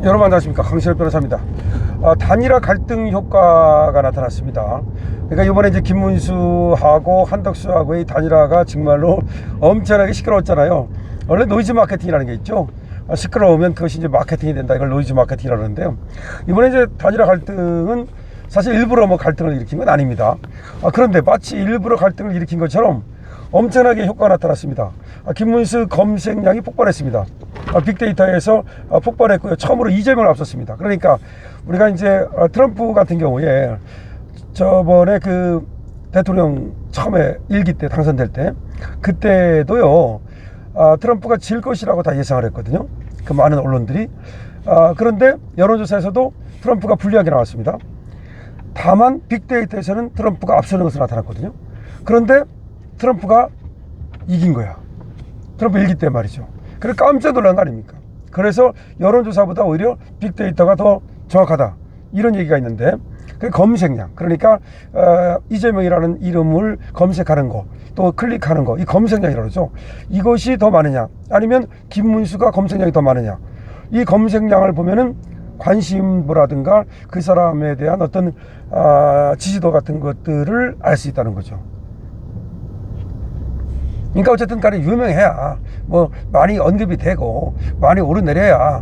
여러분 안녕하십니까, 강신엽 변호사입니다. 단일화 갈등 효과가 나타났습니다. 그러니까 이번에 이제 김문수하고 한덕수하고의 단일화가 정말로 엄청나게 시끄러웠잖아요. 원래 노이즈 마케팅이라는 게 있죠. 시끄러우면 그것이 이제 마케팅이 된다, 이걸 노이즈 마케팅이라고 하는데요. 이번에 이제 단일화 갈등은 사실 일부러 뭐 갈등을 일으킨 건 아닙니다. 그런데 마치 일부러 갈등을 일으킨 것처럼 엄청나게 효과가 나타났습니다. 김문수 검색량이 폭발했습니다. 빅데이터에서 폭발했고요. 처음으로 이재명을 앞섰습니다. 그러니까 우리가 이제 트럼프 같은 경우에 저번에 그 대통령 처음에 1기 때 당선될 때 그때도요, 트럼프가 질 것이라고 다 예상을 했거든요. 그 많은 언론들이. 그런데 여론조사에서도 트럼프가 불리하게 나왔습니다. 다만 빅데이터에서는 트럼프가 앞서는 것으로 나타났거든요. 그런데 트럼프가 이긴 거야. 트럼프 1기 때 말이죠. 그래서 깜짝 놀란 거 아닙니까? 그래서 여론조사보다 오히려 빅데이터가 더 정확하다, 이런 얘기가 있는데, 그 검색량, 그러니까 이재명이라는 이름을 검색하는 거, 또 클릭하는 거, 이 검색량이라고 그러죠. 이것이 더 많으냐, 아니면 김문수가 검색량이 더 많으냐. 이 검색량을 보면은 관심도라든가 그 사람에 대한 어떤 지지도 같은 것들을 알 수 있다는 거죠. 그러니까 어쨌든 간에 유명해야, 뭐 많이 언급이 되고 많이 오르내려야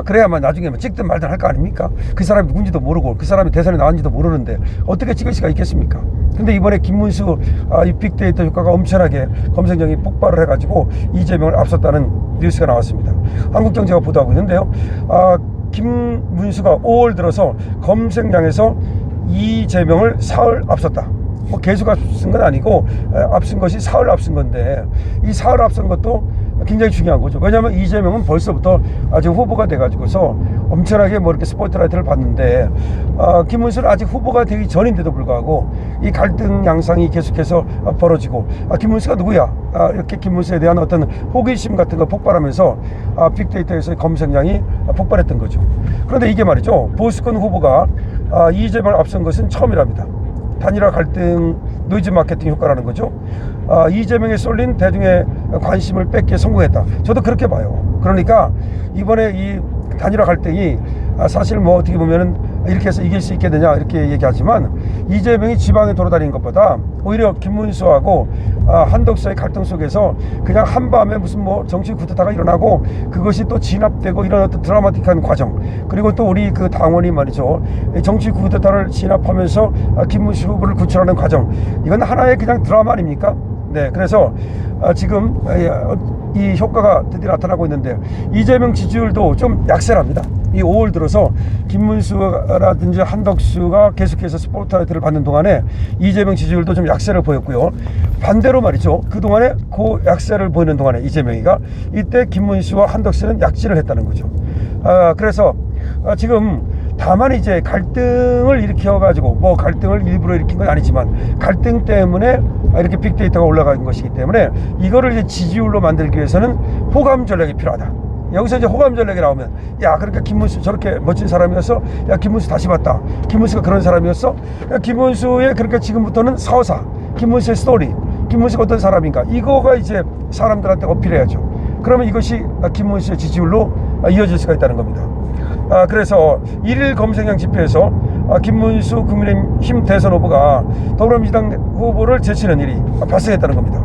그래야만 나중에 뭐 찍든 말든 할 거 아닙니까? 그 사람이 누군지도 모르고 그 사람이 대선에 나왔는지도 모르는데 어떻게 찍을 수가 있겠습니까? 근데 이번에 김문수 이 빅데이터 효과가 엄청나게 검색량이 폭발을 해가지고 이재명을 앞섰다는 뉴스가 나왔습니다. 한국경제가 보도하고 있는데요. 김문수가 5월 들어서 검색량에서 이재명을 사흘 앞섰다. 뭐 계속 앞선 건 아니고 앞선 것이 사흘 앞선 건데, 이 사흘 앞선 것도 굉장히 중요한 거죠. 왜냐하면 이재명은 벌써부터 아직 후보가 돼가지고서 엄청나게 뭐 이렇게 스포트라이트를 받는데, 김문수는 아직 후보가 되기 전인데도 불구하고 이 갈등 양상이 계속해서 벌어지고, 김문수가 누구야? 이렇게 김문수에 대한 어떤 호기심 같은 거 폭발하면서 빅데이터에서의 검색량이 폭발했던 거죠. 그런데 이게 말이죠, 보수권 후보가 이재명을 앞선 것은 처음이랍니다. 단일화 갈등 노이즈 마케팅 효과라는 거죠. 이재명에 쏠린 대중의 관심을 뺏기에 성공했다. 저도 그렇게 봐요. 그러니까 이번에 이 단일화 갈등이 사실 뭐 어떻게 보면은 이렇게 해서 이길 수 있게 되냐 이렇게 얘기하지만, 이재명이 지방에 돌아다니는 것보다 오히려 김문수하고 한덕수의 갈등 속에서 그냥 한밤에 무슨 뭐 정치 쿠데타가 일어나고 그것이 또 진압되고 이런 어떤 드라마틱한 과정, 그리고 또 우리 그 당원이 말이죠, 정치 쿠데타를 진압하면서 김문수 후보를 구출하는 과정, 이건 하나의 그냥 드라마 아닙니까? 네, 그래서 지금 이 효과가 드디어 나타나고 있는데, 이재명 지지율도 좀 약세랍니다. 이 5월 들어서 김문수라든지 한덕수가 계속해서 스포트라이트를 받는 동안에 이재명 지지율도 좀 약세를 보였고요. 반대로 말이죠, 그동안에 그 약세를 보이는 동안에 이재명이가, 이때 김문수와 한덕수는 약진을 했다는 거죠. 그래서 지금 다만 이제 갈등을 일으켜가지고, 뭐 갈등을 일부러 일으킨 건 아니지만 갈등 때문에 이렇게 빅데이터가 올라간 것이기 때문에 이거를 이제 지지율로 만들기 위해서는 호감 전략이 필요하다. 여기서 이제 호감 전략이 나오면, 야, 그러니까 김문수 저렇게 멋진 사람이었어? 야, 김문수 다시 봤다. 김문수가 그런 사람이었어? 야, 김문수의 그러니까 지금부터는 서사, 김문수의 스토리, 김문수가 어떤 사람인가, 이거가 이제 사람들한테 어필해야죠. 그러면 이것이 김문수의 지지율로 이어질 수가 있다는 겁니다. 그래서 1일 검색량 지표에서 김문수 국민의힘 대선 후보가 더불어민주당 후보를 제치는 일이 발생했다는 겁니다.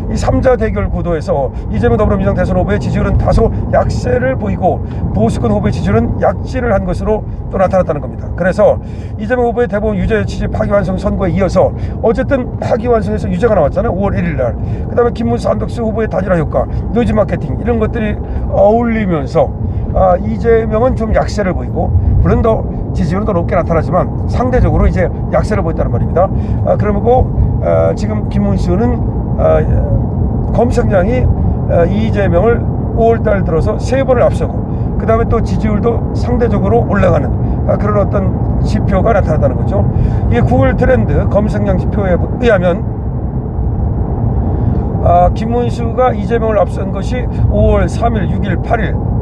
이 3자 대결 구도에서 이재명 더불어민주당 대선 후보의 지지율은 다소 약세를 보이고 보수권 후보의 지지율은 약진을 한 것으로 또 나타났다는 겁니다. 그래서 이재명 후보의 대법원 유죄 취지 파기환송 선고에 이어서 어쨌든 파기환송에서 유죄가 나왔잖아요, 5월 1일 날. 그 다음에 김문수 한덕수 후보의 단일화 효과, 노이즈 마케팅, 이런 것들이 어울리면서 이재명은 좀 약세를 보이고, 물론 더 지지율은 더 높게 나타나지만 상대적으로 이제 약세를 보였다는 말입니다. 그러고 지금 김문수는 검색량이 이재명을 5월달 들어서 3번을 앞서고, 그 다음에 또 지지율도 상대적으로 올라가는 그런 어떤 지표가 나타났다는 거죠. 이게 구글 트렌드 검색량 지표에 의하면 김문수가 이재명을 앞선 것이 5월 3일, 6일, 8일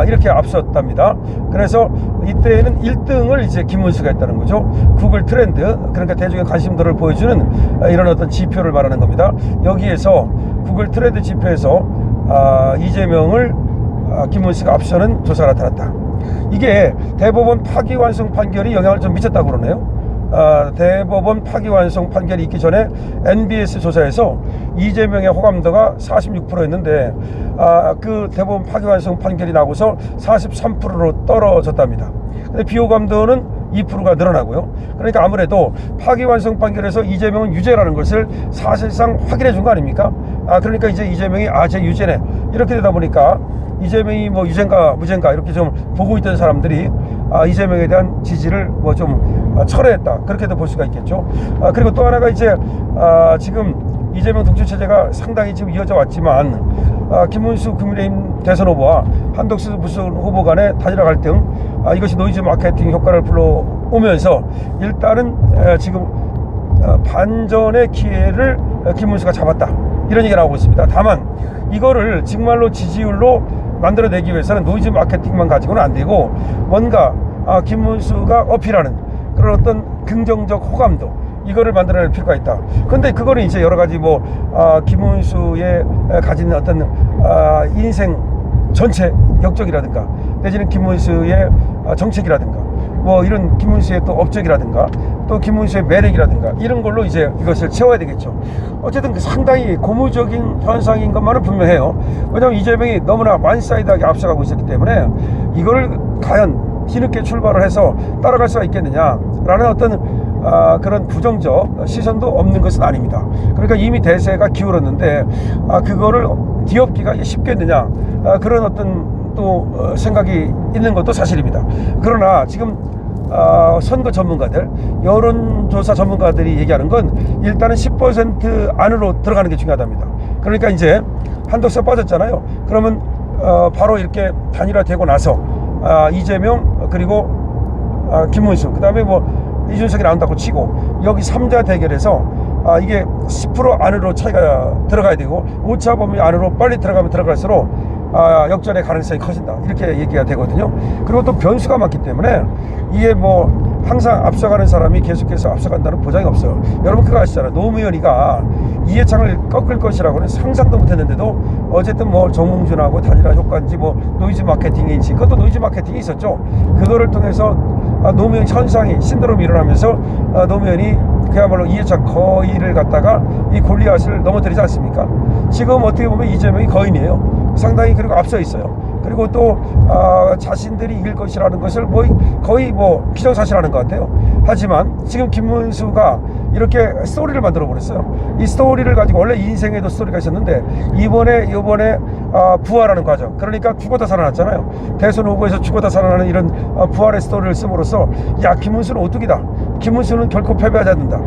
이렇게 앞섰답니다. 그래서 이때에는 1등을 이제 김문수가 했다는 거죠. 구글 트렌드, 그러니까 대중의 관심도를 보여주는 이런 어떤 지표를 말하는 겁니다. 여기에서 구글 트렌드 지표에서 이재명을 김문수가 앞서는 조사가 나타났다. 이게 대법원 파기환송 판결이 영향을 좀 미쳤다고 그러네요. 대법원 파기환송 판결이 있기 전에 NBS 조사에서 이재명의 호감도가 46%였는데 그 대법원 파기환송 판결이 나고서 43%로 떨어졌답니다. 근데 비호감도는 2%가 늘어나고요. 그러니까 아무래도 파기환송 판결에서 이재명은 유죄라는 것을 사실상 확인해 준 거 아닙니까? 그러니까 이제 이재명이 제 유죄네 이렇게 되다 보니까 이재명이 뭐 유죄인가 무죄인가 이렇게 좀 보고 있던 사람들이 이재명에 대한 지지를 뭐 좀 철회했다 그렇게도 볼 수가 있겠죠. 그리고 또 하나가 이제 지금 이재명 독재 체제가 상당히 지금 이어져 왔지만 김문수 국민의힘 대선 후보와 한덕수 무소속 후보 간의 단일화 갈등 이것이 노이즈 마케팅 효과를 불러오면서 일단은 지금 반전의 기회를 김문수가 잡았다 이런 얘기가 나오고 있습니다. 다만 이거를 정말로 지지율로 만들어내기 위해서는 노이즈 마케팅만 가지고는 안 되고 뭔가 김문수가 어필하는 그런 어떤 긍정적 호감도 이거를 만들어낼 필요가 있다. 근데 그거는 이제 여러 가지 뭐 김문수의 가진 어떤 인생 전체 역적이라든가 내지는 김문수의 정책이라든가 뭐 이런 김문수의 또 업적이라든가 또 김문수의 매력이라든가 이런 걸로 이제 이것을 채워야 되겠죠. 어쨌든 상당히 고무적인 현상인 것만은 분명해요. 왜냐하면 이재명이 너무나 완사이드하게 앞서가고 있었기 때문에 이걸 과연 뒤늦게 출발을 해서 따라갈 수가 있겠느냐라는 어떤 그런 부정적 시선도 없는 것은 아닙니다. 그러니까 이미 대세가 기울었는데 그거를 뒤엎기가 쉽겠느냐 그런 어떤 또 생각이 있는 것도 사실입니다. 그러나 지금 선거 전문가들 여론조사 전문가들이 얘기하는 건 일단은 10% 안으로 들어가는 게 중요하답니다. 그러니까 이제 한덕수가 빠졌잖아요. 그러면 바로 이렇게 단일화되고 나서 이재명 그리고 김문수 그 다음에 뭐 이준석이 나온다고 치고 여기 3자 대결에서 이게 10% 안으로 차이가 들어가야 되고 오차 범위 안으로 빨리 들어가면 들어갈수록 역전의 가능성이 커진다 이렇게 얘기가 되거든요. 그리고 또 변수가 많기 때문에 이게 뭐 항상 앞서가는 사람이 계속해서 앞서간다는 보장이 없어요. 여러분 그거 아시잖아요. 노무현이가 이해창을 꺾을 것이라고는 상상도 못했는데도 어쨌든 뭐 정몽준하고 단일화 효과인지 뭐 노이즈 마케팅인지 그것도 노이즈 마케팅이 있었죠. 그거를 통해서 노무현 현상이 신드롬이 일어나면서 노무현이 그야말로 이해창 거의를 갖다가 이 골리앗을 넘어뜨리지 않습니까? 지금 어떻게 보면 이재명이 거인이에요. 상당히 그리고 앞서 있어요. 그리고 또 자신들이 이길 것이라는 것을 거의 뭐 기정사실하는 것 같아요. 하지만 지금 김문수가 이렇게 스토리를 만들어 버렸어요. 이 스토리를 가지고 원래 인생에도 스토리가 있었는데 이번에 부활하는 과정, 그러니까 죽었다 살아났잖아요. 대선 후보에서 죽었다 살아나는 이런 부활의 스토리를 씀으로써 야 김문수는 오뚜기다, 김문수는 결코 패배하지 않는다,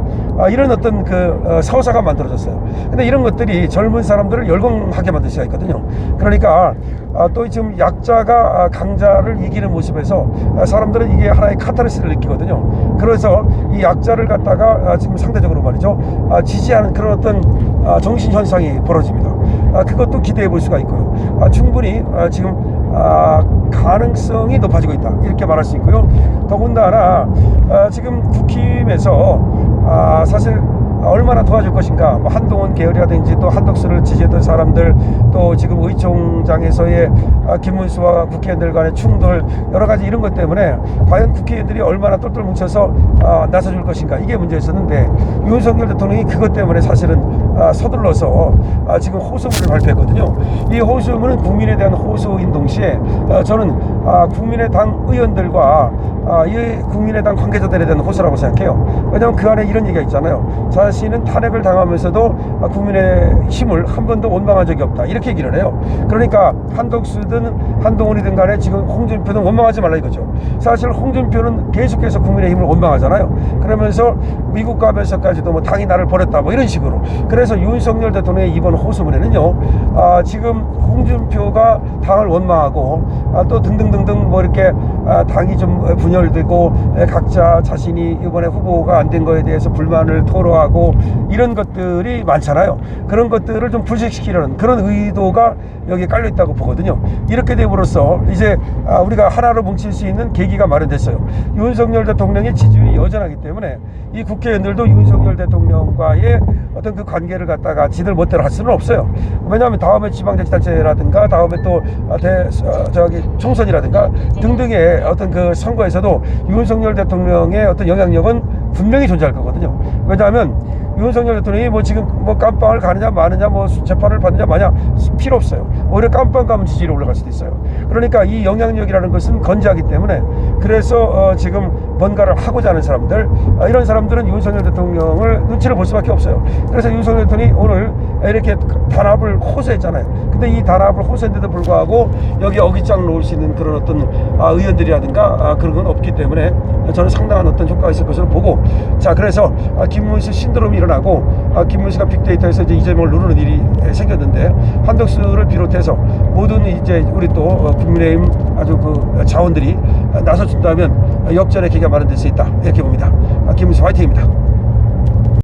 이런 어떤 그 서사가 만들어졌어요. 근데 이런 것들이 젊은 사람들을 열광하게 만들 수가 있거든요. 그러니까 또 지금 약자가 강자를 이기는 모습에서 사람들은 이게 하나의 카타르시스를 느끼거든요. 그래서 이 약자를 갖다가 지금 상대적으로 말이죠 지지하는 그런 어떤 정신 현상이 벌어집니다. 그것도 기대해 볼 수가 있고요. 충분히 지금 가능성이 높아지고 있다 이렇게 말할 수 있고요. 더군다나 지금 국힘에서 사실 얼마나 도와줄 것인가, 뭐 한동훈 계열이라든지 또 한덕수를 지지했던 사람들, 또 지금 의총장에서의 김문수와 국회의원들 간의 충돌, 여러 가지 이런 것 때문에 과연 국회의원들이 얼마나 똘똘 뭉쳐서 나서줄 것인가, 이게 문제였었는데 윤석열 대통령이 그것 때문에 사실은 서둘러서 지금 호소문을 발표했거든요. 이 호소문은 국민에 대한 호소인 동시에 저는 국민의당 의원들과 이 국민의당 관계자들에 대한 호소라고 생각해요. 왜냐하면 그 안에 이런 얘기가 있잖아요. 자신은 탄핵을 당하면서도 국민의 힘을 한 번도 원망한 적이 없다 이렇게 얘기를 해요. 그러니까 한덕수든 한동훈이든 간에 지금 홍준표는 원망하지 말라 이거죠. 사실 홍준표는 계속해서 국민의 힘을 원망하잖아요. 그러면서 미국 가면서까지도 뭐 당이 나를 버렸다 뭐 이런 식으로. 그래서 윤석열 대통령의 이번 호소문에는요 지금 홍준표가 당을 원망하고 또 등등등등 뭐 이렇게 당이 좀 분열되고 각자 자신이 이번에 후보가 안 된 거에 대해서 불만을 토로하고 이런 것들이 많잖아요. 그런 것들을 좀 불식시키려는 그런 의도가 여기에 깔려 있다고 보거든요. 이렇게 됨으로써 이제 우리가 하나로 뭉칠 수 있는 계기가 마련됐어요. 윤석열 대통령의 지지율이 여전하기 때문에 이 국회의원들도 윤석열 대통령과의 어떤 그 관계를 갖다가 지들 멋대로 할 수는 없어요. 왜냐하면 다음에 지방자치단체라든가 다음에 또 총선이라든가 등등의 앞으로의 어떤 그 선거에서도 윤석열 대통령의 어떤 영향력은 분명히 존재할 거거든요. 왜냐하면 윤석열 대통령이 뭐 지금 뭐 깜빵을 가느냐 마느냐 뭐 재판을 받느냐 마냐 필요 없어요. 오히려 깜빵 가면 지지율이 올라갈 수도 있어요. 그러니까 이 영향력이라는 것은 건재하기 때문에 그래서 지금 뭔가를 하고자 하는 사람들, 이런 사람들은 윤석열 대통령을 눈치를 볼 수밖에 없어요. 그래서 윤석열 대통령이 오늘 이렇게 단합을 호소했잖아요. 근데 이 단합을 호소했는데도 불구하고 여기 어깃장 놓을 수 있는 그런 어떤 의원들이라든가 그런 건 없기 때문에 저는 상당한 어떤 효과가 있을 것으로 보고, 자, 그래서 김문수 신드롬이 일어나고 김문수가 빅데이터에서 이제 이재명을 누르는 일이 생겼는데, 한덕수를 비롯해서 모든 이제 우리 또 국민의힘 아주 그 자원들이 나서준다면 역전의 기회가 마련될 수 있다, 이렇게 봅니다. 김문수 화이팅입니다.